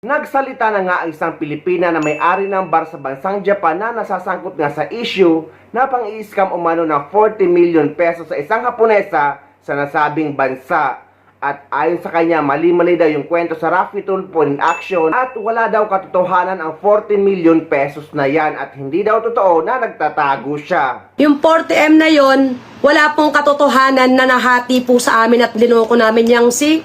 Nagsalita na nga ang isang Pilipina na may-ari ng bar sa bansang Japan na nasasangkot nga sa issue na pang-i-scam umano ng 40 million pesos sa isang Haponesa sa nasabing bansa. At ayon sa kanya, mali-mali daw yung kwento sa Rapi Tulfo in action at wala daw katotohanan ang 40 million pesos na yan at hindi daw totoo na nagtatago siya. Yung 40M na yon, wala pong katotohanan na nahati po sa amin at linoko namin yung si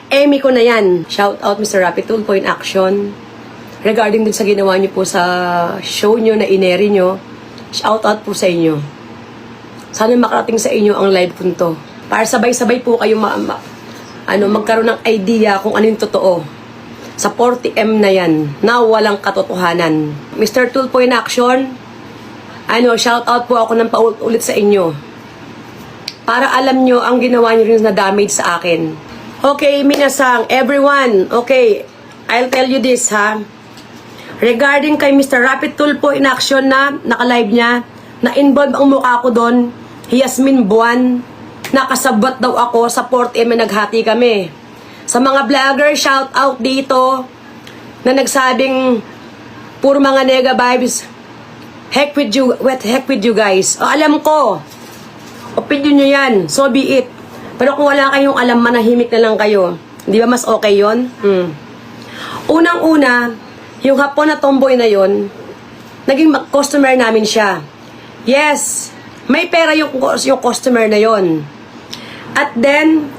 Amy ko na yan. Shout out Mr. Rapi Tulfo in action. Regarding dun sa ginawa niyo po sa show niyo na ineri niyo, shout out po sa inyo. Sana makarating sa inyo ang live po to. Para sabay-sabay po kayo magkaroon ng idea kung ano yung totoo. Sa 40M na yan, na walang katotohanan. Mr. Tulfo in action, shout out po ako ng paulit sa inyo. Para alam nyo ang ginawa nyo rin na damage sa akin. Okay, minasang, everyone, okay, I'll tell you this, ha. Regarding kay Mr. Rapi Tulfo in action na naka-live niya, na-involve ang mukha ko doon, Yasmin Buwan, nakasabot daw ako sa 40M na naghati kami. Sa mga vlogger, shout out dito, na nagsabing, puro mga nega vibes, heck with you guys. O, alam ko, opinion nyo yan, so be it. Pero kung wala kayong alam, manahimik na lang kayo. Di ba mas okay yon? Unang-una, yung hapon na tomboy na yon, naging customer namin siya. Yes, may pera yung customer na yon. At then,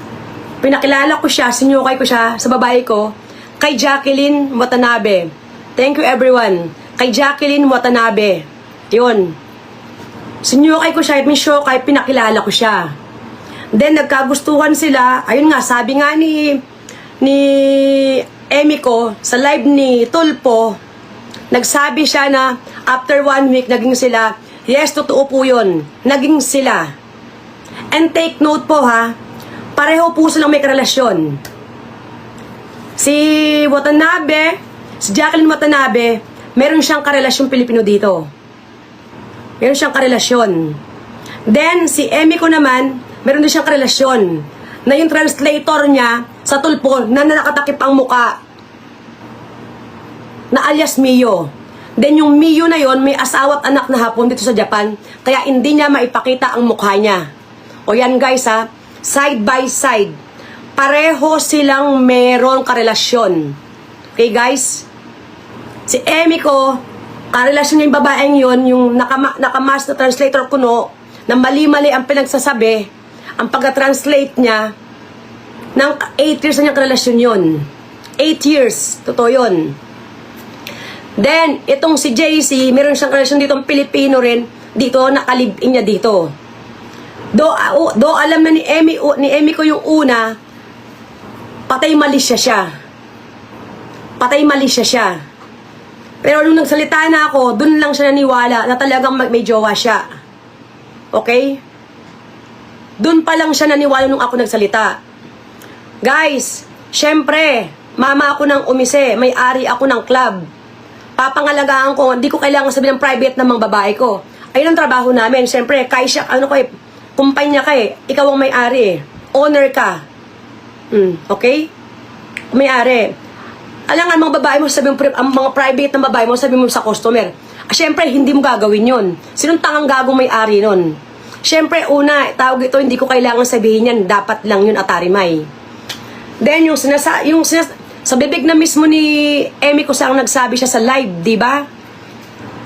pinakilala ko siya, sinyukay ko siya sa babae ko, kay Jacqueline Watanabe. Thank you everyone. Kay Jacqueline Watanabe. Yun. Sinyukay ko siya, kay pinakilala ko siya. Then, nagkagustuhan sila. Ayun nga, sabi nga ni Amy ko, sa live ni Tulfo, nagsabi siya na after 1 week, naging sila. Yes, totoo po yun. Naging sila. And take note po ha, pareho po silang may karelasyon. Si Watanabe, si Jacqueline Watanabe, meron siyang karelasyon Pilipino dito. Meron siyang karelasyon. Then, si Amy ko naman, meron din siyang karelasyon na yung translator niya sa Tulfo na nakatakip ang muka na alias Mio. Then yung Mio na yon may asawa at anak na Hapon dito sa Japan, kaya hindi niya maipakita ang mukha niya. O yan guys ha, side by side, pareho silang meron karelasyon. Okay guys? Si Amy ko, karelasyon niya yung babaeng yon, yung nakamas na translator kuno, na mali-mali ang pinagsasabi, ang pagka-translate niya, ng 8 years na niyang karelasyon yun. 8 years. Totoo yun. Then, itong si JC, meron siyang karelasyon dito, Pilipino rin, dito, nakalib-in niya dito. Do alam na ni Amy ko yung una, patay Malaysia siya. Patay Malaysia siya. Pero nung nagsalita na ako, dun lang siya naniwala na talagang may jowa siya. Okay? Doon pa lang siya naniwala nung ako nagsalita. Guys, syempre, mama ako ng umise, may-ari ako ng club. Papangalagaan ko, hindi ko kailangan sabihin ng private ng mga babae ko. Ayun ang trabaho namin. Syempre, kaisya, kumpanya ka ikaw ang may-ari owner ka. Okay? May-ari. Alangan mga babae mo, sabihin ang mga private ng babae mo, sabihin mo sa customer. Syempre, hindi mo gagawin yun. Sinong tangang gagong may-ari nun? Siyempre, una, tawag ito, hindi ko kailangan sabihin yan, dapat lang yun atarimay. Then, sa bibig na mismo ni Amy ko ang nagsabi siya sa live, di ba?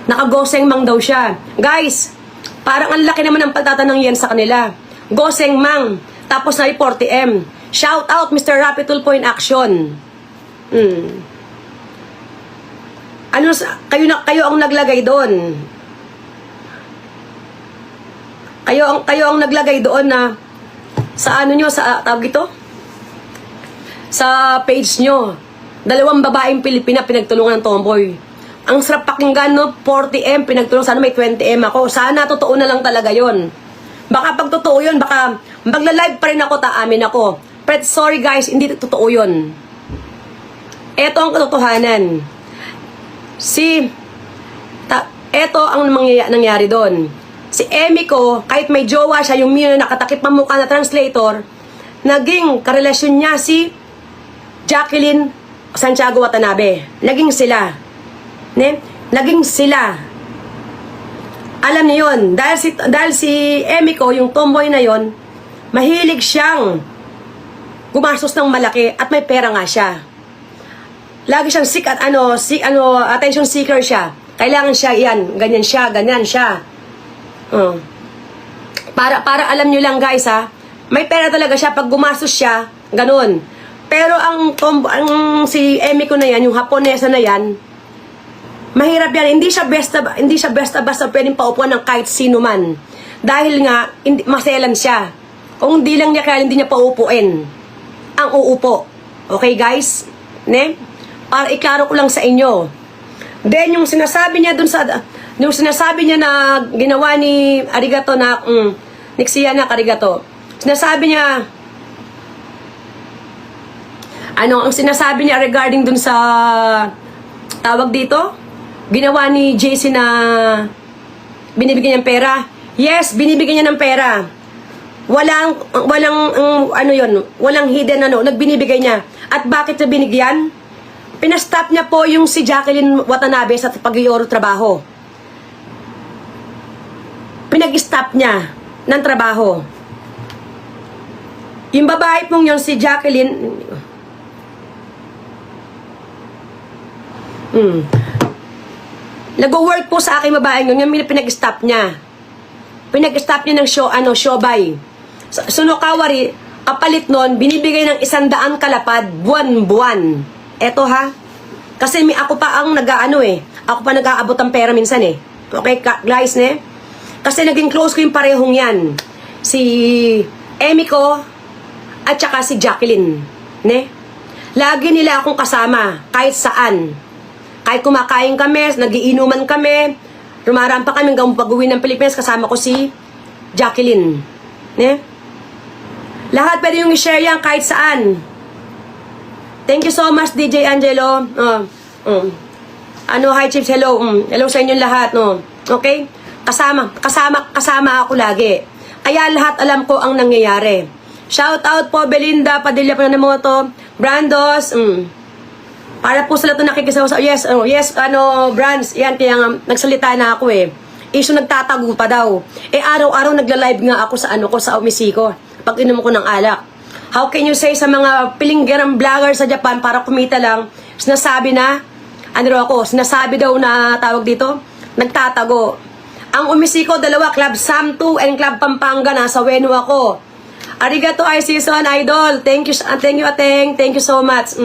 Nakagoseng mang daw siya. Guys, parang ang laki naman ng pagtatanong yan sa kanila. Goseng mang, tapos na 40M. Shout out, Mr. Rapi Tulfo in action. Kayo ang naglagay doon. Kayo ang naglagay doon na sa ano nyo, sa tawag ito? Sa page nyo. 2 babaeng Pilipina pinagtulungan ng tomboy. Ang sarap pakinggan, no? 40M pinagtulungan. Sana may 20M ako. Sana totoo na lang talaga yon. Baka pag totoo yun, baka magla-live pa rin ako, taamin ako. But sorry guys, hindi totoo yun. Ito ang katotohanan. Ito ang nangyari doon. Si Amy ko, kahit may jowa siya, yung Mio na nakatakip ang mukha na translator, naging karelasyon niya si Jacqueline Santiago Watanabe. Naging sila. Ne? Naging sila. Alam niyo yun. Dahil si Emiko, yung tomboy na yon, mahilig siyang gumastos ng malaki at may pera nga siya. Lagi siyang attention seeker siya. Kailangan siya yan, ganyan siya. Para alam niyo lang guys ha, may pera talaga siya pag gumastos siya, ganun. Pero ang si Emiko na yan, yung Haponesa na yan, mahirap yan. Hindi siya basta pwedeng paupuan ng kahit sino man. Dahil nga, maselan siya. Kung hindi lang niya kaya, hindi niya paupuin ang uupo. Okay guys? Ne? Para iklaro ko lang sa inyo. Then yung sinasabi niya na ginawa ni Arigato na Nixiana Arigato. Sinasabi niya ang sinasabi niya regarding dun sa tawag dito, ginawa ni JC na binibigyan niyang pera. Yes, binibigyan niya ng pera. Walang hidden nagbinibigay niya. At bakit niya binigyan? Pinastop niya po yung si Jacqueline Watanabe sa pag-ioro trabaho. Pinag-stop niya ng trabaho. Yung babae pong yun, si Jacqueline, nag-work po sa aking babae yun, yung pinag-stop niya. Pinag-stop niya ng showbay. Sunokawari, kapalit nun, binibigay ng 100 kalapad, buwan-buwan. Eto ha. Kasi ako pa ang ako pa nag-aabot ng pera minsan eh. Okay, guys, ne? Kasi naging close ko yung parehong yan. Si Emiko at saka si Jacqueline, ne? Lagi nila akong kasama, kahit saan. Kahit kumakain kami, nagiinuman kami, rumarampa kami hanggang pag-uwi ng Pilipinas, kasama ko si Jacqueline. Ne? Lahat pwede yung i-share yan kahit saan. Thank you so much, DJ Angelo. Hi, Chips, hello. Hello sa inyong lahat, no? Okay? Kasama ako lagi. Kaya lahat alam ko ang nangyayari. Shout out po, Belinda, Padilla Pananamoto, Brandos, para po sa lahat na nakikisaw. Yes, Brands, yan, kaya nga, nagsalita na ako eh. Issue nagtatago pa daw. Araw-araw nagla-live nga ako sa Omisiko, pag inom ko ng alak. How can you say sa mga pilinggerang vlogger sa Japan para kumita lang, sinasabi sinasabi daw na tawag dito, nagtatago. Ang Omisiko, 2, Club Sam 2 and Club Pampanga, nasa Weno ako. Arigato ay season idol. Thank you so much.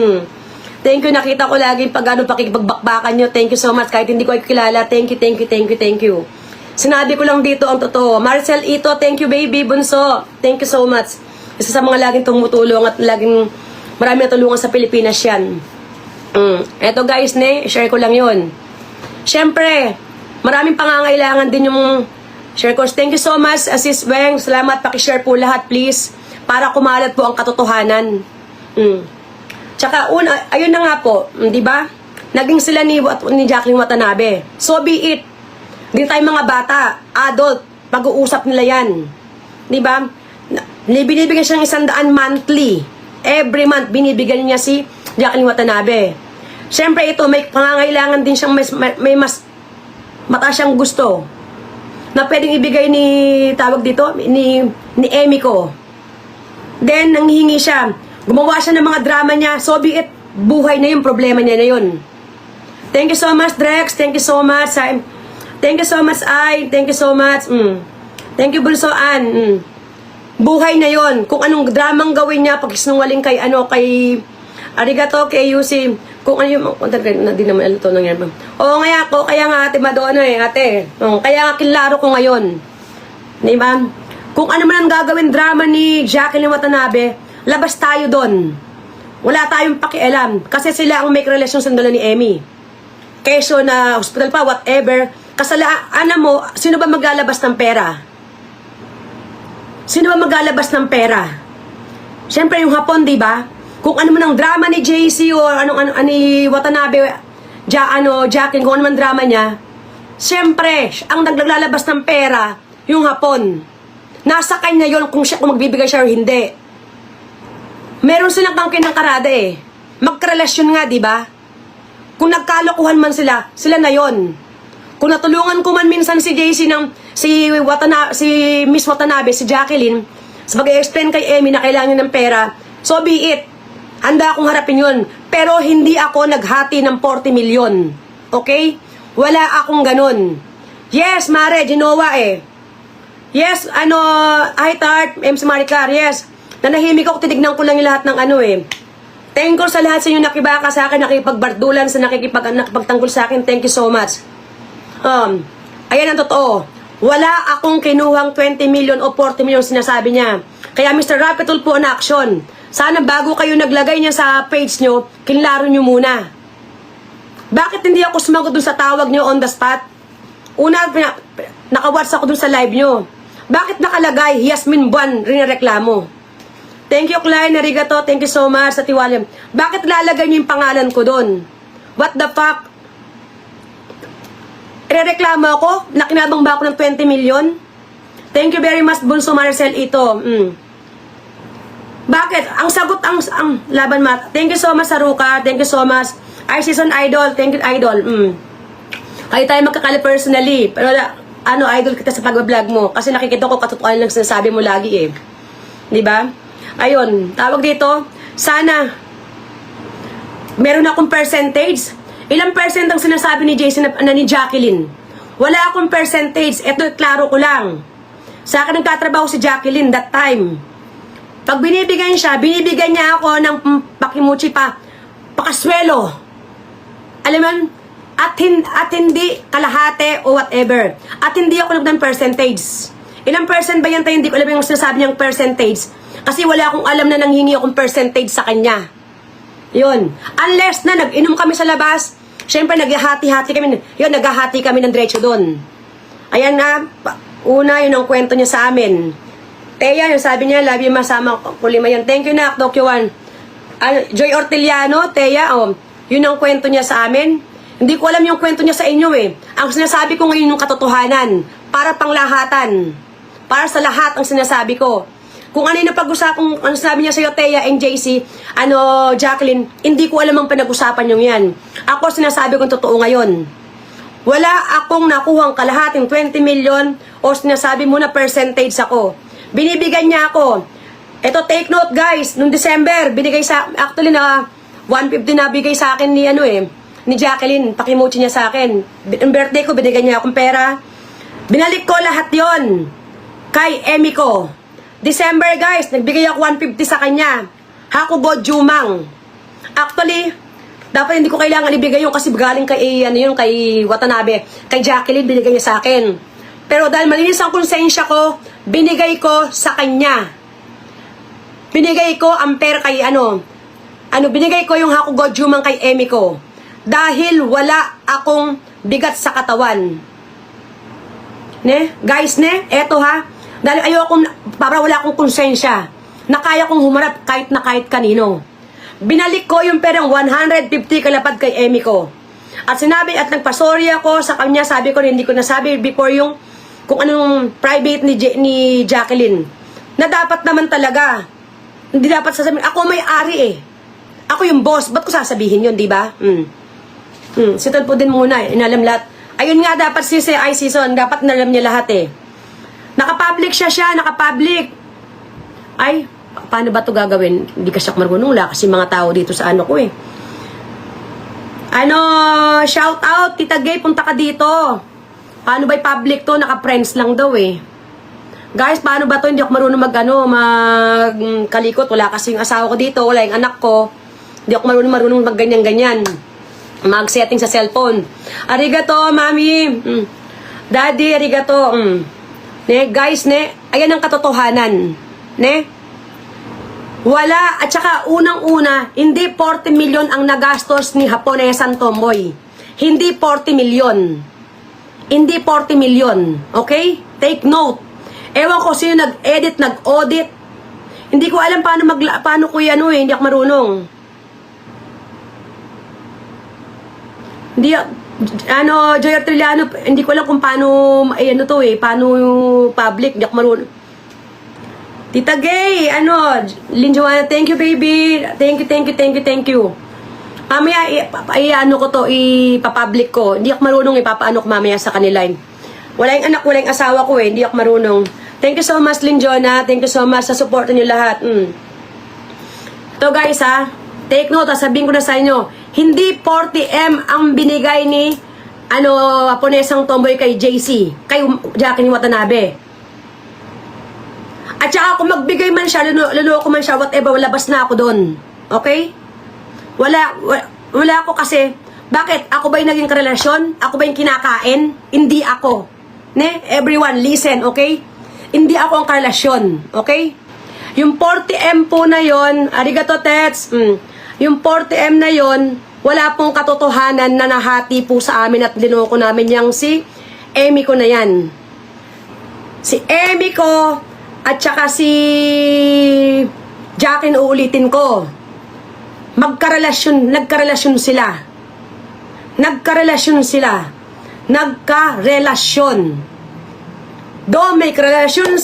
Thank you, nakita ko lagi pag pakipagbakbakan nyo. Thank you so much. Kahit hindi ko ay kilala, thank you. Sinabi ko lang dito ang totoo. Marcel Ito, thank you baby, bunso. Thank you so much. Isa sa mga laging tumutulong at laging marami natulungan sa Pilipinas yan. Eto guys, share ko lang yun. Siyempre, maraming pangangailangan din yung share ko. Thank you so much, Sis Weng. Salamat, pakishare po lahat please. Para kumalat po ang katotohanan. Tsaka, ayun na nga po, di ba? Naging sila ni Jacqueline Watanabe. So be it. Hindi tayo mga bata, adult, pag-uusap nila yan. Di ba? Binibigyan siya ng 100 monthly. Every month, binibigyan niya si Jacqueline Watanabe. Siyempre ito, may pangangailangan din siyang may mas mataas siyang gusto na pwedeng ibigay ni Emiko. Then, nanghihingi siya. Gumawa siya ng mga drama niya. So be it. Buhay na yung problema niya na yun. Thank you so much, Drex. Thank you so much. Thank you so much, Ai. Thank you so much. Thank you, Bulsoan. Buhay na yon. Kung anong dramang gawin niya, pag sinungaling kay Arigato, kay Yusi. Kung ano yung, hindi naman alito nangyari. Oo, kaya nga ate, madono ate. Kaya nga kilaro ko ngayon. Diba? Kung ano man ang gagawin drama ni Jacqueline Watanabe, labas tayo doon. Wala tayong pakialam. Kasi sila ang may relasyon sa dala ni Emmy. Keso na hospital pa, whatever. Kasalaan mo, sino ba maglalabas ng pera? Sino ba maglalabas ng pera? Siyempre yung Hapon, di ba? Kung ano man ang drama ni JC o ni Watanabe, Jacqueline, kung ano man drama niya, siyempre, ang naglalabas ng pera, yung Hapon. Nasa kanya yon kung magbibigay siya o hindi. Meron silang tangkin ng karada eh. magkarelasyon nga, di ba? Kung nagkalokohan man sila, sila na yon. Kung natulungan ko man minsan si JC si Miss Watanabe, si Jacqueline, sa pag-explain kay Emmy na kailangan niya ng pera, so be it. Handa akong harapin yun. Pero hindi ako naghati ng 40 million. Okay? Wala akong ganun. Yes, Mare, Genoa eh. Yes, hi Tart, MC Maricar, yes. Nanahimik ako, tinignan ko lang yung lahat ng Thank you sa lahat sa inyo nakibaka sa akin, nakipagbardulan, sa nakipagtanggol sa akin. Thank you so much. Ayan ang totoo. Wala akong kinuhang 20 million o 40 million sinasabi niya. Kaya Mr. Rapitul po na action. Sana bago kayo naglagay niya sa page nyo, kinlaro nyo muna. Bakit hindi ako sumagot dun sa tawag nyo on the spot? Una, naka-watch ako dun sa live nyo. Bakit nakalagay, Yasmin Buwan, rin-reklamo? Thank you, Klein, arigato, thank you so much sa tiwala. Bakit lalagay nyo yung pangalan ko dun? What the fuck? Re-reklamo ako? Nakinabang ba ako ng 20 million? Thank you very much, Bunso Marcel, ito. Bakit? Ang sagot, ang laban mat. Thank you so much, Saruka. Thank you so much. I-season Idol. Thank you, Idol. Kayo tayo magkakali personally. Pero idol kita sa pag-vlog mo. Kasi nakikita ko katotohanan lang sinasabi mo lagi eh. Diba? Ayun. Tawag dito. Sana meron akong percentage. Ilang percent ang sinasabi ni Jason na ni Jacqueline? Wala akong percentage. Ito, klaro ko lang. Sa akin nagtatrabaho si Jacqueline that time. Pag binibigyan niya ako ng pakimuchi pakaswelo. Alam mo, at hindi kalahati o whatever. At hindi ako nagdang percentage. Ilang percent ba yan tayo? Hindi ko alam yung sinasabi niyang percentage. Kasi wala akong alam na nanghingi akong percentage sa kanya. Yun. Unless na nag-inom kami sa labas, syempre naghahati-hati kami. Yun, naghahati kami ng diretso doon. Ayan na, una yun ang kwento niya sa amin. Teya, yung sabi niya, love you, masama ko lima yan. Thank you na, Tokyo 1. Joy Orteliano, Teya, yun ang kwento niya sa amin. Hindi ko alam yung kwento niya sa inyo eh. Ang sinasabi ko ngayon yung katotohanan. Para panglahatan. Para sa lahat ang sinasabi ko. Kung ano yung napag-usapan, ang sabi niya sa'yo, Teya and JC, Jacqueline, hindi ko alam ang pinag-usapan yung yan. Ako sinasabi kong totoo ngayon. Wala akong nakuhang kalahating 20 million o sinasabi mo na percentage ako. Binibigyan niya ako. Ito, take note guys, noong December, binigay sa, actually na 150 na bigay sa akin ni Jacqueline, pakimuchi niya sa akin. Ang birthday ko, binigyan niya akong pera. Binalik ko lahat yon kay Emmy ko. December guys, nagbigay ako 150 sa kanya. Hakugo Jumang. Actually, dapat hindi ko kailangan ibigay yun kasi galing kay, kay Watanabe. Kay Jacqueline, binigay niya sa akin. Pero dahil malinis ang konsensya ko, binigay ko sa kanya. Binigay ko ang pera kay binigay ko yung Hakugo Jumang kay Emmy ko. Dahil wala akong bigat sa katawan. Guys, eto ha. Dahil para wala akong konsensya. Na kaya kong humarap kahit kanino. Binalik ko yung perang 150 kalapad kay Emmy ko. At nagpasorry ako sa kanya, sabi ko hindi ko nasabi before yung kung anong private ni Jacqueline. Na dapat naman talaga. Hindi dapat sasabihin, ako may-ari eh. Ako yung boss, ba't ko sasabihin yun, di ba? Sitol po din muna, inalam lahat. Ayun nga, dapat season, dapat nalam niya lahat eh. Nakapublic siya, nakapublic. Ay, paano ba ito gagawin? Hindi kasi ako marunong, wala kasi mga tao dito sa ko eh. Shout out, Tita Gay, punta ka dito. Paano ba public to? Naka-friends lang daw eh. Guys, paano ba to? Hindi ako marunong magkalikot. Wala kasi yung asawa ko dito, wala yung anak ko. Hindi ako marunong magganyan-ganyan. Mag-setting sa cellphone. Arigato, mami. Daddy, arigato. Guys, ayan ang katotohanan. Wala, at saka unang-una, hindi 40 million ang nagastos ni Haponesan Tomboy. Hindi 40 million. Hindi 40 million. Okay? Take note. Ewan ko sino nag-edit, nag-audit. Hindi ko alam paano ko yan hindi ako marunong. Hindi, Joy Artiliano, hindi ko alam kung paano, paano public, hindi ako marunong. Tita Gay, Lynn Joanna, thank you baby. Thank you. Mamaya, ano ko to, ipapublic ko. Hindi ako marunong ipapaano ko mamaya sa kanila. Wala yung anak, wala yung asawa ko eh. Hindi ako marunong. Thank you so much, Linjona. Thank you so much sa support niyo lahat. Ito guys ha, take note, sabihin ko na sa inyo, hindi 40M ang binigay ni Haponesang Tomboy kay JC, kay Jacqueline Watanabe. At saka kung magbigay man siya, luloko man siya, whatever, labas na ako doon. Okay? Wala ako kasi, bakit? Ako ba yung naging karelasyon? Ako ba yung kinakain? Hindi ako. Ne? Everyone, listen, okay? Hindi ako ang karelasyon, okay? Yung 40M po na yon, arigato tets, yung 40M na yon, wala pong katotohanan na nahati po sa amin at linoko namin yung si Amy ko na yan. Si Amy ko at saka si Jacqueline, uulitin ko. Nagkarelasyon sila. Do may karelasyon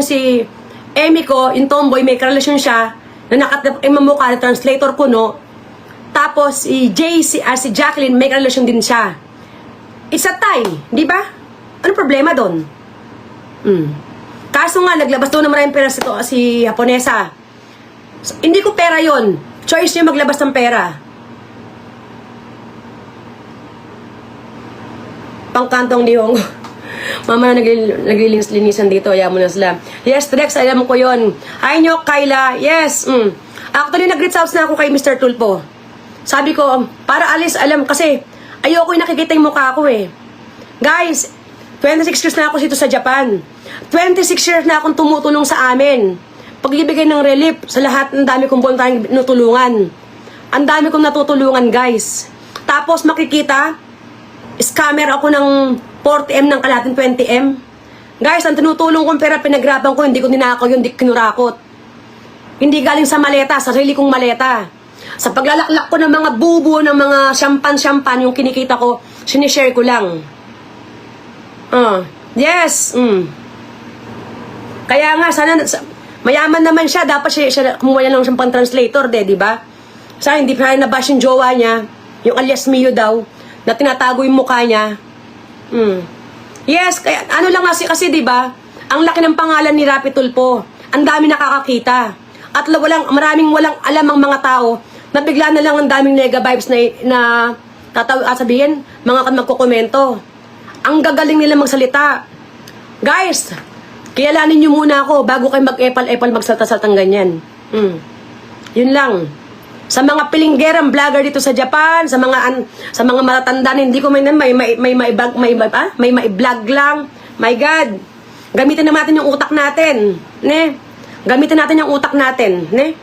si Amy ko, yung tomboy, may karelasyon siya na mamukha na translator ko, no? Tapos si Jacqueline, may karelasyon din siya. It's a tie, di ba? Ano problema doon? Kaso nga, naglabas doon na maraming pera si Haponesa. Hindi ko pera yon. Choice niya maglabas ng pera. Pangkantong Nihongo. Mama na naglilinis-linisan dito. Ayaw mo na sila. Yes, Drex, alam ko yon. Hi nyo, Kyla. Yes. Actually, nag-reach out na ako kay Mr. Tulpo. Sabi ko, para alis, alam, kasi ayoko yung nakikita yung mukha ko eh. Guys, 26 years na ako dito sa Japan. 26 years na akong tumutulong sa amin. Pagbibigay ng relief sa lahat, ng dami kong tayong natulungan. Ang dami kong natutulungan, guys. Tapos makikita, scammer ako ng 40M ng kalating 20M. Guys, ang tinutulong kong pera, pinagraban ko, hindi ko ninakaw yun, hindi kinurakot. Hindi galing sa maleta, sarili kong maleta. Sa paglalaklak ko ng mga bubo, ng mga champagne, yung kinikita ko, sinishare ko lang. Yes. Kaya nga, sana, mayaman naman siya, dapat siya kumuha lang siyang pang-translator, di ba? Sana hindi pa nabash yung jowa niya, yung alias Mio daw, na tinatago yung mukha niya. Yes, kaya ano lang kasi di ba? Ang laki ng pangalan ni Rapi Tulpo. Ang dami nakakakita. At maraming walang alam ang mga tao na bigla na lang ang daming nega vibes na sabihin, mga magkokomento. Ang gagaling nila magsalita. Guys, kilalanin nyo muna ako bago kayo mag-epal-epal magsalta-saltang ganyan. Yun lang. Sa mga pilinggerang vlogger dito sa Japan, sa mga matatanda na hindi ko may vlog lang. My God. Gamitin natin yung utak natin, ne? Gamitin natin yung utak natin, ne?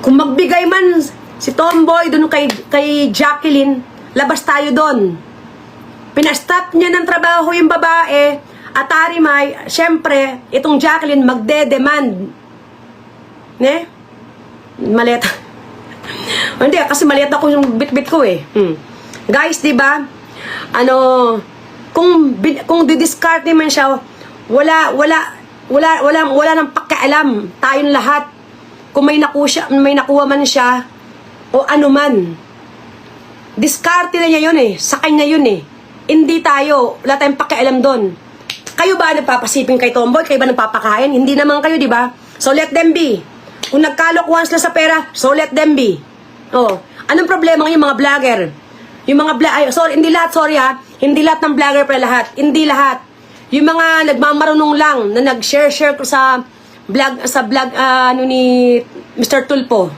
Kung magbigay man si Tomboy doon kay Jacqueline, labas tayo doon. Pinastop niya ng trabaho yung babae, at Arimay, syempre, itong Jacqueline magde-demand. Ne? Maleta. Hindi, kasi maleta ko yung bit-bit ko eh. Guys, di ba? Kung didiscard man siya, wala nang pakialam. Tayong lahat. Kung may nakuha man siya, o ano man. Diskarte na niya yun eh. Sa kanya yun eh. Hindi tayo. Wala tayong pakialam doon. Kayo ba nagpapasiping kay Tomboy? Kayo ba nagpapakain? Hindi naman kayo, di ba? So let them be. Kung nagkalokwan sila sa pera, so let them be. Oh, anong problema ng mga vlogger? Yung mga hindi lahat, sorry ha. Hindi lahat ng vlogger para lahat. Hindi lahat. Yung mga nagmamarunong lang na nag-share ko sa vlog ni Mr. Tulpo.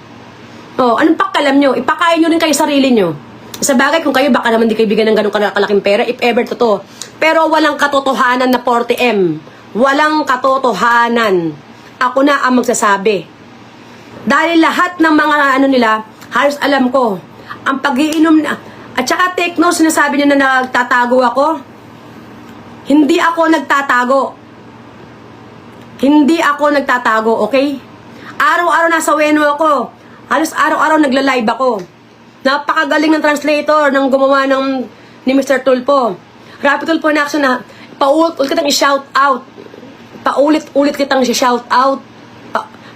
Oh, anong pakalam nyo? Ipakain nyo rin kayo sarili nyo. Sa bagay, kung kayo baka naman di kayo bigyan ng ganun kalaking pera, if ever totoo. Pero walang katotohanan na 40M. Walang katotohanan. Ako na ang magsasabi. Dahil lahat ng mga nila, halos alam ko, ang pag-iinom na, at saka take note, sinasabi niyo na nagtatago ako. Hindi ako nagtatago. Hindi ako nagtatago, okay? Araw-araw nasa Weno ako. Halos araw-araw nagla-live ako. Napakagaling ng translator ng gumawa ni Mr. Tulpo. Rapi Tulpo na action na paulit-ulit kitang i-shout out. Paulit-ulit kitang i-shout out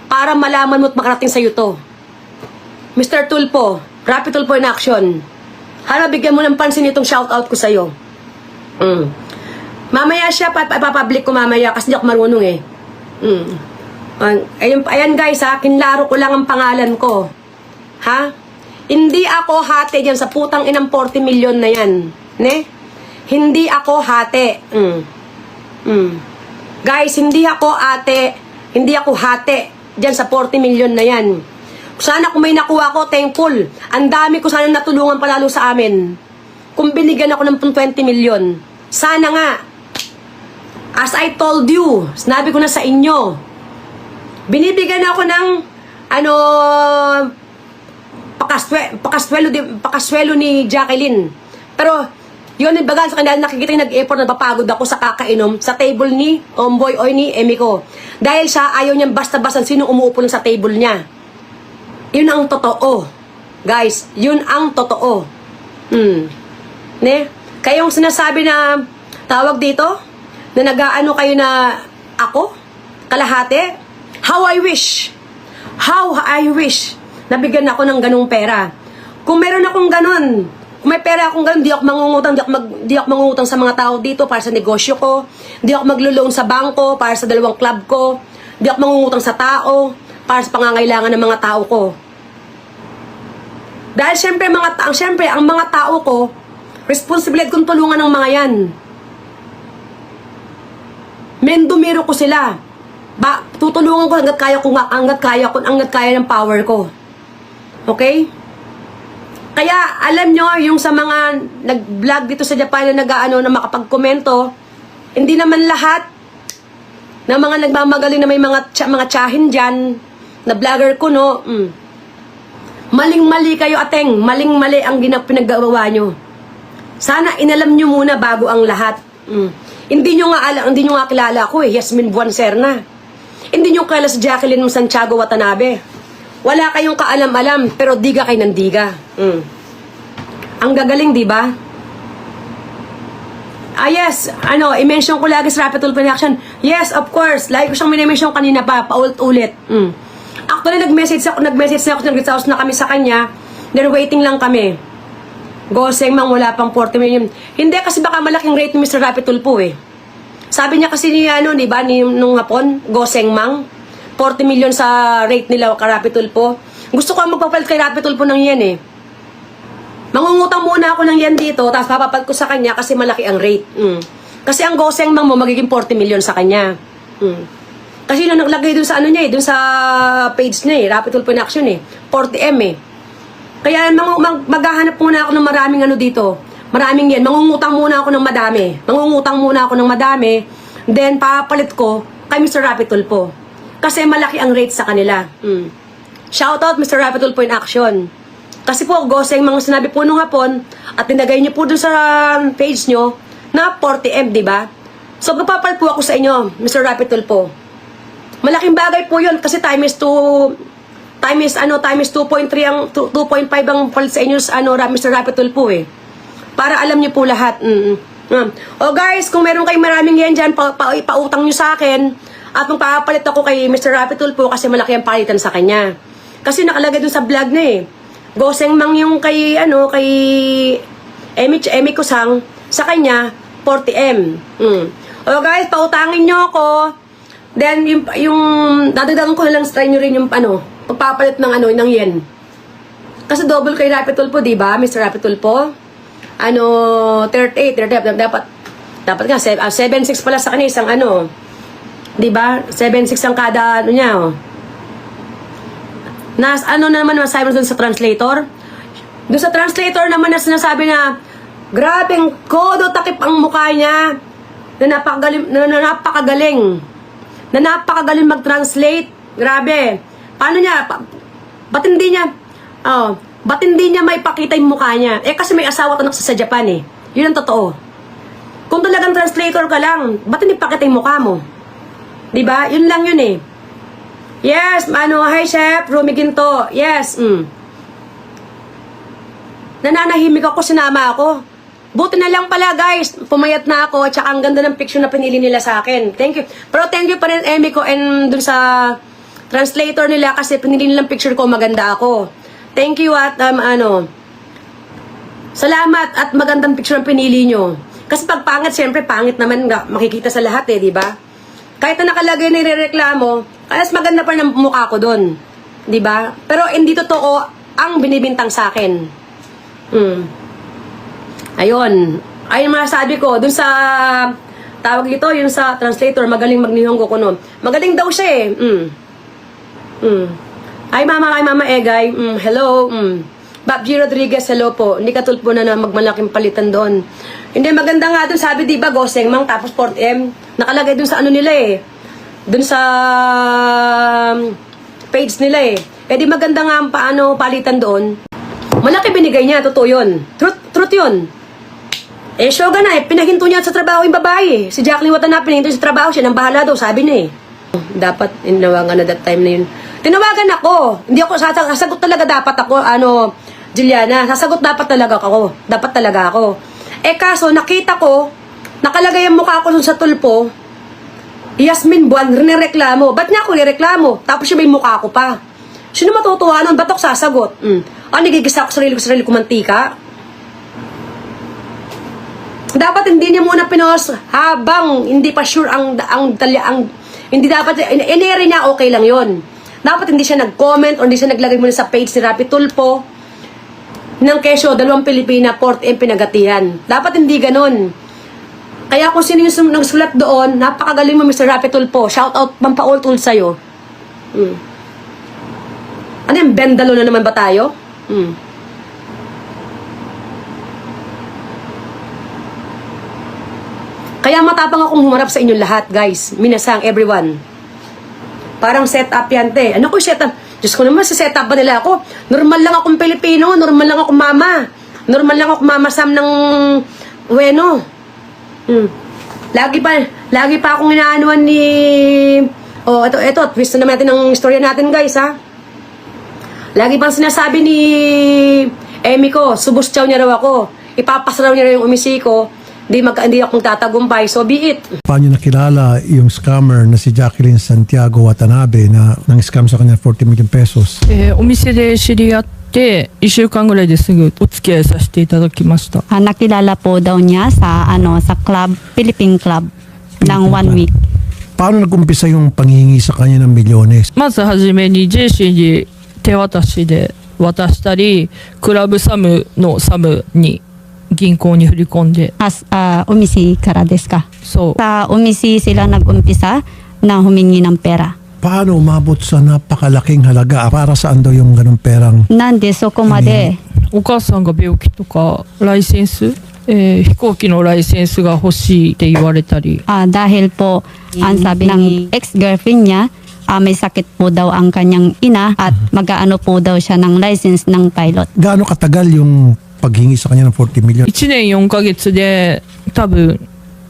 para malaman mo at makarating sa'yo to. Mr. Tulpo, Rapid Tulpo in action. Hala, bigyan mo ng pansin itong shoutout ko sa'yo. Mamaya siya, papapublic ko mamaya kasi di ako marunong eh. Ayan guys ha, kinlaro ko lang ang pangalan ko. Ha? Hindi ako hati dyan sa putang inang 40 million na yan. Ne? Hindi ako hati. Guys, hindi ako hati dyan sa 40 million na yan. Sana kung may nakuha ko, thankful. Ang dami ko sana natulungan palalo sa amin. Kung binigyan ako ng 20 million. Sana nga. As I told you, sinabi ko na sa inyo, binibigyan ako ng pakaswelo ni Jacqueline. Pero yun, baga sa kanila nakikita yung nag-effort, napapagod ako sa kakainom sa table ni Omboy o ni Emiko. Dahil siya ayaw niyang basta-basta sino umuupo lang sa table niya. Yun ang totoo. Guys, yun ang totoo. Ne? Kayong sinasabi na tawag dito, na nag-aano kayo na ako, kalahati, how I wish nabigyan ako ng ganung pera. Kung meron akong ganun, kung may pera akong ganun, di ako mangungutang sa mga tao dito para sa negosyo ko, di ako maglo-loan sa bangko para sa 2 club ko, di ako mangungutang sa tao para sa pangangailangan ng mga tao ko. Dahil syempre ang mga tao ko, responsibilidad kong tulungan ng mga yan. Mendumiro ko sila. Tutulungan ko hanggat kaya ng power ko. Okay? Kaya alam nyo, yung sa mga nag-vlog dito sa Japan na na makapag-komento, hindi naman lahat na mga nagmamagaling na may mga tsahin dyan, na vlogger ko, no? Maling-mali kayo, ateng. Maling-mali ang pinaggawa nyo. Sana inalam nyo muna bago ang lahat. Hindi nyo nga kilala ako eh, Yasmin Buencerna. Hindi nyo kilala si Jacqueline Santiago Watanabe. Wala kayong kaalam-alam, pero diga kayo ng diga. Ang gagaling, di ba? Yes, i-mention ko lagi sa Rapid Tulpo in Action. Yes, of course. Lagi ko siyang minimension kanina pa, paulit-ulit. Actually, nag-message na kami sa kanya. Then waiting lang kami. Goseng mang wala pang 40 million. Hindi kasi baka malaking rate ni Mr. Rapid Tulpo eh. Sabi niya kasi di ba, nung hapon, Goseng mang, 40 million sa rate nila ka Rapid Tulpo. Gusto ko ang magpapalit kay Rapid Tulpo ng yan eh. Mangungutang muna ako ng yan dito, tapos papapalit ko sa kanya kasi malaki ang rate. Kasi ang Goseng mang mo, magiging 40 million sa kanya. Kasi nung naglagay dun sa dun sa page niya eh, Rapid Tulpo in Action eh, 40M eh. Kaya maghahanap muna ako ng maraming dito. Maraming yan. Mangungutang muna ako ng madami. Then, papalit ko kay Mr. Rapid Tulpo. Kasi malaki ang rate sa kanila. Shoutout Mr. Rapid Tulpo in Action. Kasi po, Goseng, mga sinabi po nung hapon, at tinagay niyo po dun sa page nyo, na 40M, di ba? So, papapalit po ako sa inyo, Mr. Rapid Tulpo. Malaking bagay po yun kasi times 2.3 ang 2.5 ang palit sa inyo Mr. Rapid Tulpo eh. Para alam niyo po lahat. O guys, kung meron kayong maraming yan dyan, pautang nyo sa akin at magpapalit ako kay Mr. Rapid Tulpo kasi malaki ang palitan sa kanya. Kasi nakalagay dun sa vlog na eh. Goseng mang yung kay Emi Kusang sa kanya 40M. O guys, pautangin nyo ako. Then yung dadagdagan ko na lang try nyo rin yung pagpapalit ng yen. Kasi double kay Rapid Tulpo, di ba? Mr. Rapid Tulpo. 38 dapat nga 7.6 pala sa kanya isang di ba? 7.6 ang kada niya, oh. Naman masabi dun sa translator? Doon sa translator naman na sinasabi na grabeng kodo takip ang mukha niya na napakagaling mag-translate. Grabe. Paano niya? Ba't hindi niya maipakita yung mukha niya? Eh kasi may asawa at anak sa Japan eh. Yun ang totoo. Kung talagang translator ka lang, ba't hindi pakita yung mukha mo? Diba? Yun lang yun eh. Yes, hi Chef, Rumi Ginto. Yes, Nananahimik ako, sinama ako. Buti na lang pala guys, pumayat na ako at saka ang ganda ng picture na pinili nila sa akin. Thank you. Pero thank you pa rin Emiko and dun sa translator nila kasi pinili nilang picture ko, maganda ako. Thank you at salamat at magandang picture ang pinili nyo. Kasi pag pangit, siyempre pangit naman nga, makikita sa lahat eh, di ba? Kahit na nakalagay na nirereklamo, kaya mas maganda pa ng mukha ko doon. Di ba? Pero hindi totoo ang binibintang sa akin. Ayun. Ayun masasabi ko, dun sa tawag ito, yung sa translator, magaling magnihongo ko nun. Magaling daw siya eh. Ay mama Egay, hello. Bob G. Rodriguez, hello po. Hindi ka tulpo na magmalaking palitan doon. Hindi, maganda nga doon, sabi diba, Goseng Mang, tapos Port M. Nakalagay doon sa ano nila eh. Doon sa page nila eh. Eh di maganda nga ang paano palitan doon. Malaki binigay niya, totoo yun. Truth yun. Eh, Shoga na eh, pinahinto niya sa trabaho yung babae. Si Jacqueline Watanabe, pinahinto sa trabaho siya, nang bahala daw, sabi niya eh. Dapat, inawagan na that time na yun. Tinawagan ako. Hindi ako, sasagot talaga dapat ako, Juliana, sasagot dapat talaga ako. Dapat talaga ako. Eh kaso, nakita ko, nakalagay ang mukha ko dun sa tulpo, Yasmin Buwan, nireklamo. Ba't niya ako nireklamo? Tapos siya may mukha ko pa. Sino matutuwa nun? Ba't ako sasagot? Nagigisa ako sarili ko mantika? Dapat hindi niya muna pinost habang hindi pa sure hindi dapat, ineri niya, okay lang yon. Dapat hindi siya nag-comment o hindi siya naglagay muna sa page ni Rapi Tulpo ng kesyo, 2 Pilipina, Port M, pinagatihan. Dapat hindi ganun. Kaya kung sino yung nagsulat doon, napakagaling mo, Mr. Rapi Tulpo. Shout out, pampaultul sa'yo. Ano yung bendalo na naman ba tayo? Kaya matapang akong humarap sa inyong lahat, guys. Minasang, everyone. Parang setup yan, te. Ano ko setup? Diyos ko naman, sa setup ba nila ako? Normal lang akong Pilipino, normal lang akong mama. Normal lang akong mama Sam ng Bueno. Lagi pa akong inaanuan ni... Oh, ito, twist na naman natin ang istorya natin, guys, ha? Lagi pang sinasabi ni Emi ko, subos chow niya raw ako. Ipapas raw niya raw yung umisi ko. Hindi akong tatagumpay, so be it. Paano nakilala yung scammer na si Jacqueline Santiago Watanabe na nang-scam sa kanya 40 million pesos? お店で知り合って1週間ぐらいですぐお付き合いさせていただきました。 Nakilala po daw niya sa club, Philippine club ng 1 week. Paano nag-umpisa yung panghihingi sa kanya ng milyones? まずはじめにジェシーに手渡しで渡したり、クラブサムのサムに銀行に振り込んで、 Umisi kara desu ka? そう。 Sa umisi sila nag-umpisa na humingi ng pera. Paano umabot sa napakalaking halaga? Para saan daw yung ganung perang? なんでそこまでお母さんが病気とかライセンス、飛行機のライセンスが欲しいって言われたり、 dahil po ang sabi ng ex-girlfriend niya, may sakit po daw ang kanyang ina at mag-aano po daw siya ng license ng pilot. Gaano katagal yung paghingi sa kanya ng 40 million? 1年4ヶ月で多分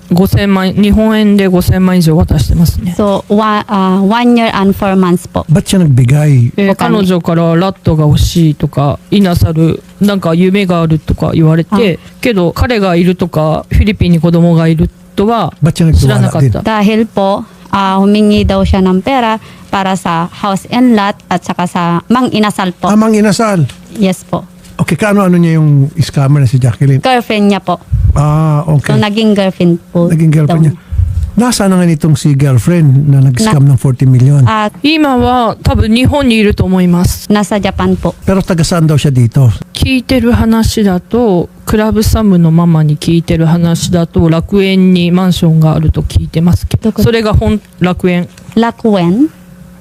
5000万、日本円で5000万以上渡してますね。 So, 1 year and 4 months po. Ba't siya nagbigay? 彼女からラットが欲しいとかイナサルなんか夢があるとか言われて、けど彼がいるとかフィリピンに子供がいるとは Ba't siya 知らな nagtiwala かっ din? た。 Dahil po, humingi daw siya ng pera para sa house and lot at saka sa Mang Inasal po. Amang inasal. Yes po. Okay, kaano niya yung scammer na si Jacqueline? Girlfriend niya po. So, Okay. naging girlfriend po. Naging girlfriend niya. Nasaan na nga nitong si girlfriend na nag-scam ng 40 million? 今は多分日本にいると思います。 Nasa Japan po. Pero taga saan daw siya dito? 聞いてる話だとクラブサムのママに聞いてる話だと楽園にマンションがあると聞いてますけど、どこそれが楽園、 Lakuen.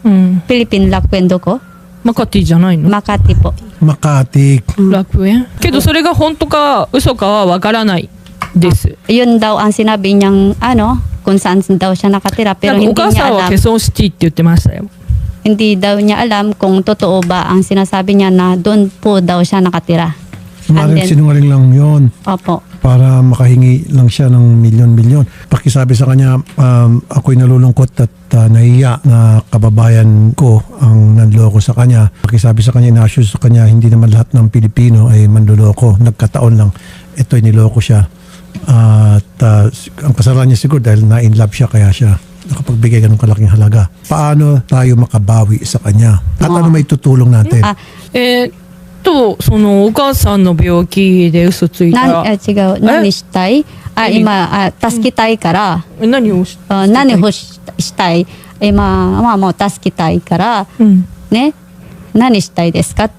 うん、 Philippine Lakuen doko. マカティじゃないの？ Makati po. Makati. 楽園けどそれが本当か嘘かはわからないです。 Yun daw ang sinabi niyang kung saan daw siya nakatira. な Pero んかお hindi 母 niya さんは alam. ケソンシティって言ってましたよ。 Hindi daw niya alam kung totoo ba ang sinasabi niya na doon po daw siya nakatira. Maring then- sinungaling lang yon Opo. para makahingi lang siya ng milyon-milyon. Pakisabi sa kanya, ako'y nalulungkot at nahiya na kababayan ko ang nanloko sa kanya. Pakisabi sa kanya, ina-assure sa kanya, hindi naman lahat ng Pilipino ay manluloko. Nagkataon lang, ito'y niloko siya. At ang kasalanan niya siguro dahil na-in-love siya, kaya siya nakapagbigay ganong kalaking halaga. Paano tayo makabawi sa kanya? At ano may tutulong natin? とそのお母さんの病気で嘘ついたら違う。何したい今、助けたいから、何をし何をしたい今はもう助けたいから、うんね。何したいですか？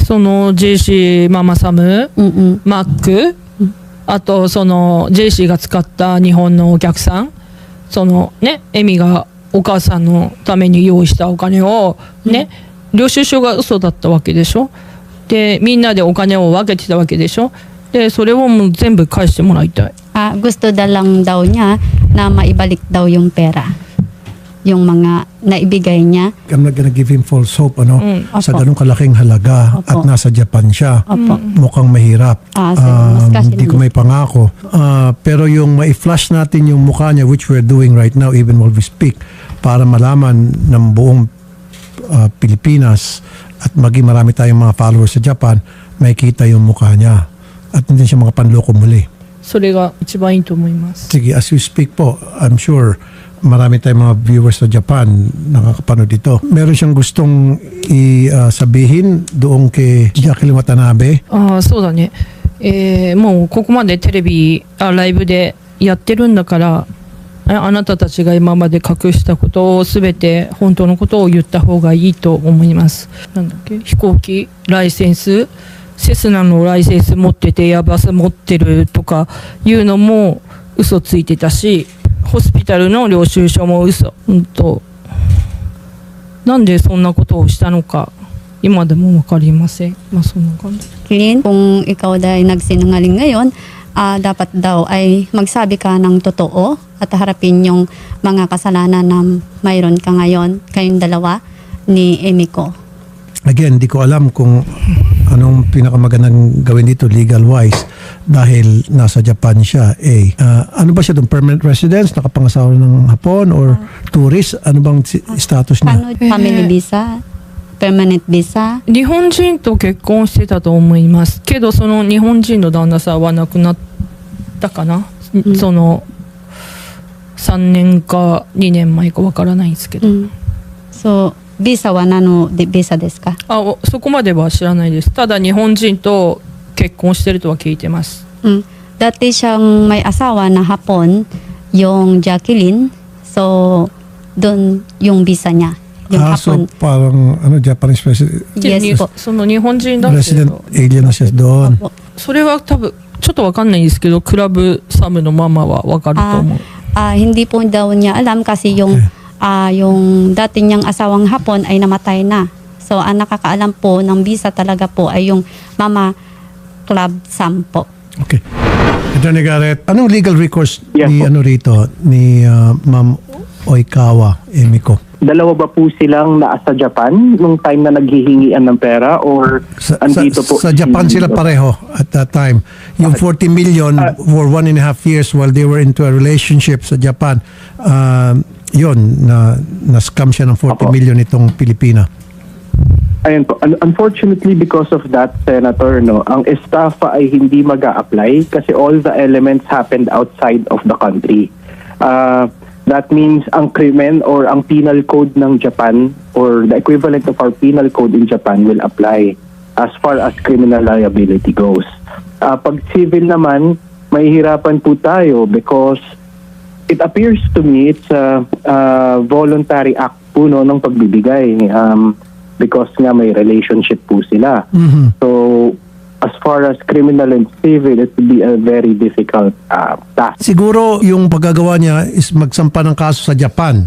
その JC ママサム、うんうん。マック、あとその JC が使った日本のお客さん、そのねエミがお母さんのために用意したお金をね、領収書が嘘だったわけでしょ。でみんなでお金を分けてたわけでしょ。でそれをもう全部返してもらいたい。Gusto lang daw niya na maibalik daw yung pera. Yung mga naibigay niya. I'm not gonna give him false hope, ano? Sa Opo. ganung kalaking halaga Opo. at nasa Japan siya. Opo. Mukhang mahirap. Mas kasi Hindi ko may pangako. Pero yung ma-flash natin yung mukha niya, which we're doing right now, even while we speak, para malaman ng buong Pilipinas at maging marami tayong mga followers sa Japan, makikita yung mukha niya. At hindi siya mga panloko muli. それが一番いいと思います。 Sige, as you speak po, I'm sure marami tayong mga viewers sa Japan nakakapanood dito. Meron siyang gustong sabihin doon kay Jacqueline Watanabe. ああそうだね、もうここまでテレビライブでやってるんだからあなたたちが今まで隠したことを全て本当のことを言った方がいいと思います。なんだっけ、飛行機ライセンス、セスナのライセンス持っててエアバス持ってるとかいうのも嘘ついてたし、ホスピタルの領収書も嘘、なんでそんなことをしたのか今でも分かりません。まあそんな感じ。 Clean, kung ikaw dahil nagsinungaling ngayon, dapat daw ay magsabi ka ng totoo at harapin yung mga kasalanan na mayroon ka ngayon, kayong dalawa ni Emiko. Again, di ko alam kung anong pinakamagandang gawin dito legal-wise dahil nasa Japan siya. Ano ba siya doon? Permanent residence? Nakapangasawa ng Hapon? Or tourist? Ano bang status niya? Ano, family visa? Permanent visa? 日本人と結婚してたと思いますけど、その日本人の旦那さんは亡くなったかな、その3年か2年前かわからないんですけど、So, visa wa nano visa desu ka? そこまでは知らないです。ただ日本人と結婚してるとは聞いてます。 Dati siyang may asawa na Hapon, yung Jacqueline. So, doon yung visa niya. Yung So Hapon. parang Japanese resident, Yes でpo. その日本人男性 resident と alien na siya doon. Opo. それは多分ちょっとわかんないんですけど、クラブサムのママはわかると思う。 Hindi po daw niya alam kasi yung dati niyang asawang Hapon ay namatay na. So, ang nakakaalam po ng visa talaga po ay yung Mama Club Sam po. Okay. Attorney Garrett, anong legal recourse Yes, ni po. ni Ma'am Oikawa Emiko? Dalawa ba po silang nasa Japan nung time na naghihingian ng pera or andito po? Sa Japan sila pareho at that time. Yung 40 million for 1.5 years while they were into a relationship sa Japan, yun, na-scam siya ng 40 Apo. million itong Pilipina. Ayun po. Unfortunately, because of that, Senator, ang estafa ay hindi mag-a-apply kasi all the elements happened outside of the country. That means ang krimen or ang penal code ng Japan or the equivalent of our penal code in Japan will apply as far as criminal liability goes. Pag civil naman, mahihirapan po tayo because it appears to me it's a voluntary act po ng pagbibigay because nga may relationship po sila. So, as far as criminal and civil, it would be a very difficult task. Siguro yung paggagawa niya is magsampa ng kaso sa Japan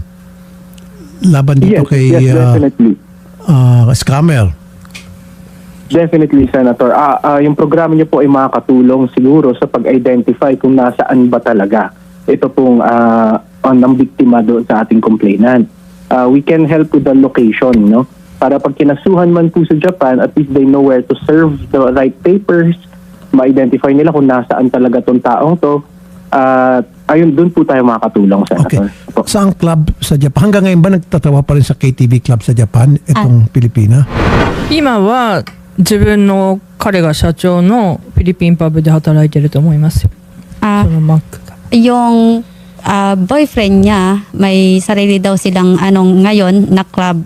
laban dito Yes, kay definitely. scammer. Definitely, Senator. Yung programa niyo po ay makakatulong siguro sa pag-identify kung nasaan ba talaga ito pong ang biktima doon sa ating complainant. We can help with the location, no? Para pag kinasuhan man po sa Japan, at least they know where to serve the right papers, ma-identify nila kung nasaan talaga tong taong to. Ayun, doon po tayo makakatulong, Okay. Senator. Opo. Saan club sa Japan? Hanggang ngayon ba nagtatawa pa rin sa KTV club sa Japan itong Pilipina? 今は自分の彼が社長のフィリピンパブで働いてると思いますよ。 Ah, そのマックが。 yung boyfriend niya, may sarili daw silang ngayon na club.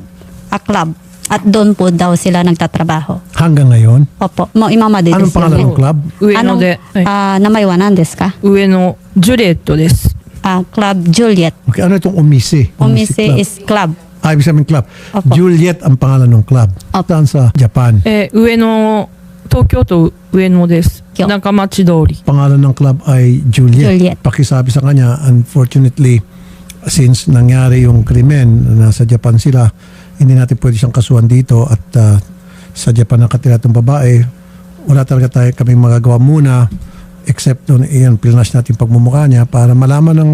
At doon po daw sila nagtatrabaho. Hanggang ngayon? Opo, mo imamade Anong desu pangalan ng yone. club? 上野で、はい Namay wa nan desu ka? 上野ジュリエットです。 Club Juliet. Okay, ano itong Umise? Umise Club. is club. Ibig sabihin club. Opo. Juliet ang pangalan ng club. Opo. Saan sa Japan? 上野、東京都上野です。京中町通り。 Pangalan ng club ay Juliet. Juliet. Pakisabi sa kanya, unfortunately, since nangyari yung krimen, nasa Japan sila, hindi natin pwede siyang kasuhan dito at sa Japan nakatira itong babae, wala talaga kaming magagawa muna except doon, iyan, pilnas natin pagmumukha niya para malaman ng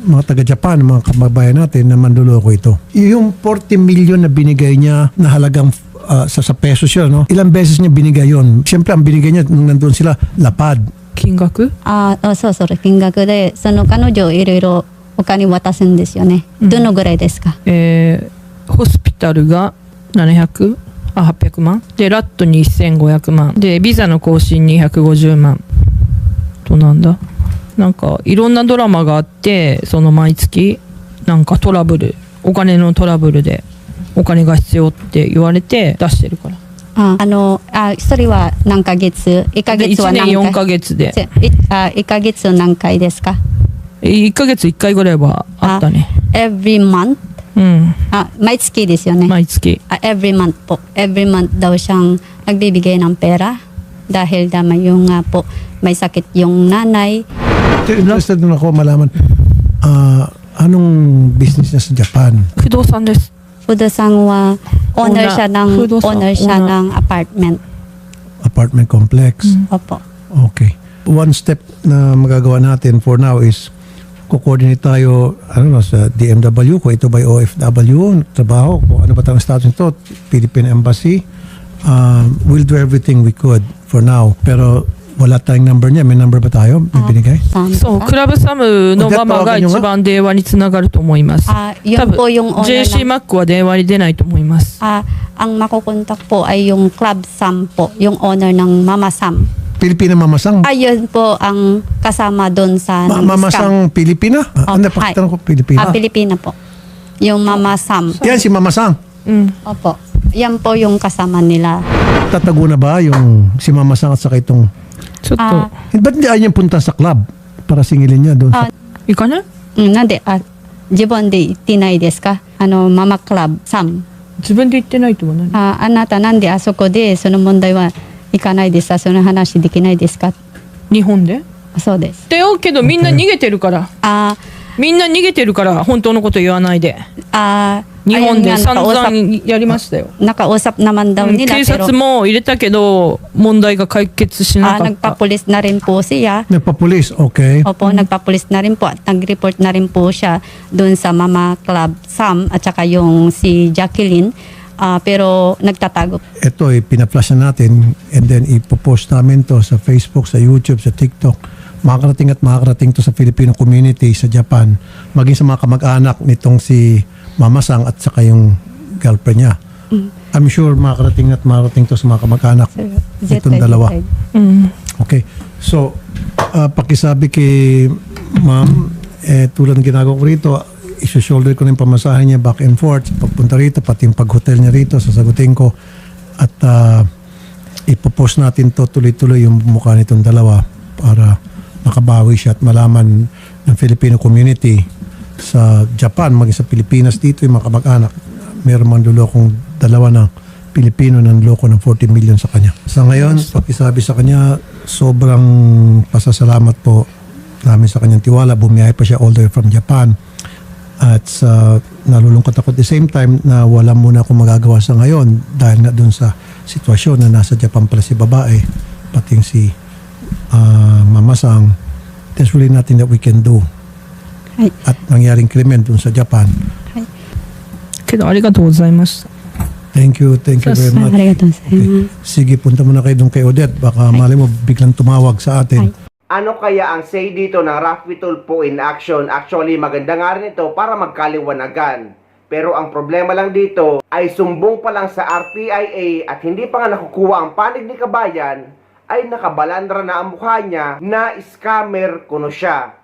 mga taga-Japan, mga kababayan natin na manluloko ito. Yung 40 million na binigay niya na halagang sa pesos yun, no? Ilang beses niya binigay yun? Siyempre, ang binigay niya nung nandun sila, lapad. 金額そうそう、金額で、その彼女いろいろお金渡すんですよね。どのぐらいですか？ホスピタルが800万でラットに1500万でビザの更新に150万となんだなんかいろんなドラマがあってその毎月なんかトラブルお金のトラブルでお金が必要って言われて出してるからそれは何ヶ月？1ヶで月は1年何回？ 4ヶ月で1ヶ月何回ですか1ヶ月1回ぐらいはあったね？Every month? うん毎月ですよね。毎月Every month po. Every month daw siyang nagbibigay ng pera dahil yung nga po may sakit yung nanay. Interested din ako malaman, anong business niya sa Japan? 不動産です Fudo sang wa owner siya ng Fudo-san, owner siya owner. ng apartment. Apartment complex. Opo. Okay. One step na magagawa natin for now is ko-coordinate tayo sa DMW, kung ito ba OFW, trabaho, kung ano ba tayong status nito, Philippine Embassy. We'll do everything we could for now. Pero wala tayong number niya. May number ba tayo? May binigay? そう、クラブサムのママが一番電話につながると思います。yun po yung owner JC マックは電話に出ないと思います。 ang makukontak po ay yung Club Sam po, yung owner ng Mama Sam. Pilipina Mamasang? Ayun po ang kasama doon sa Mamasang Pilipina? Ano, pakitanong ko Pilipina? Pilipina po. Yung Mama Sam. Yan si Mamasang. Opo. Yan po yung kasama nila. Tatago na ba yung si Mamasang at saka itong... ちょっと、 Ba't hindi ayaw niyang punta sa club para singilin niya doon sa... 行かない？なんで、自分で言ってないですか？ママクラブサム。自分で言ってないと思うね。あなたなんであそこでその問題は行かないですか？その話できないですか？日本で？そうです。だよけどみんな逃げてるから。みんな逃げてるから本当のこと言わないで。日本で散々やりましたよ。 Nakausap naman daw nila 警 pero 察も入れたけど問題が解決しなかった。 nagpapulis na rin po siya. Nagpapulis, okay. Opo, nagpapulis na rin po at nag-report na rin po siya doon sa Mama Club Sam at saka yung si Jacqueline. Pero nagtatago. Ito pinaflash na natin and then ipopost namin to sa Facebook, sa YouTube, sa TikTok. Makakarating to sa Filipino community sa Japan, maging sa mga kamag-anak nitong si Mama Sang at saka yung girlfriend niya. I'm sure makakarating to sa mga kamag-anak nitong dalawa. Okay. So, pakisabi kay ma'am, tulad ng ginagawa ko rito, iso-shoulder ko na yung pamasahe niya back and forth, pagpunta rito, pati yung pag-hotel niya rito, sasagutin ko. At ipopost natin to tuloy-tuloy yung mukha nitong dalawa para makabawi siya at malaman ng Filipino community sa Japan, maging sa Pilipinas dito, yung mga kamag-anak, meron mang lulokong dalawa ng Pilipino ng loko ng 40 million sa kanya. Sa ngayon, pakisabi sa kanya, sobrang pasasalamat po namin sa kanyang tiwala. Bumiyahe pa siya all the way from Japan. At nalulungkot ako at the same time na wala muna akong magagawa sa ngayon dahil nga dun sa sitwasyon na nasa Japan pala si babae, pating si Mama Sang. There's really nothing that we can do. At nangyaring krimen dun sa Japan. けどありがとうございました。 Thank you very much. Arigatou Okay. Sige, punta muna kayo doon kay Odette. Baka mali mo biglang tumawag sa atin. Ano kaya ang say dito ng Raffy Tulfo in action? Actually, maganda nga rin ito para magkaliwanagan. Pero ang problema lang dito ay sumbong pa lang sa RPIA at hindi pa nga nakukuha ang panig ni Kabayan ay nakabalandra na ang mukha niya na scammer kuno siya.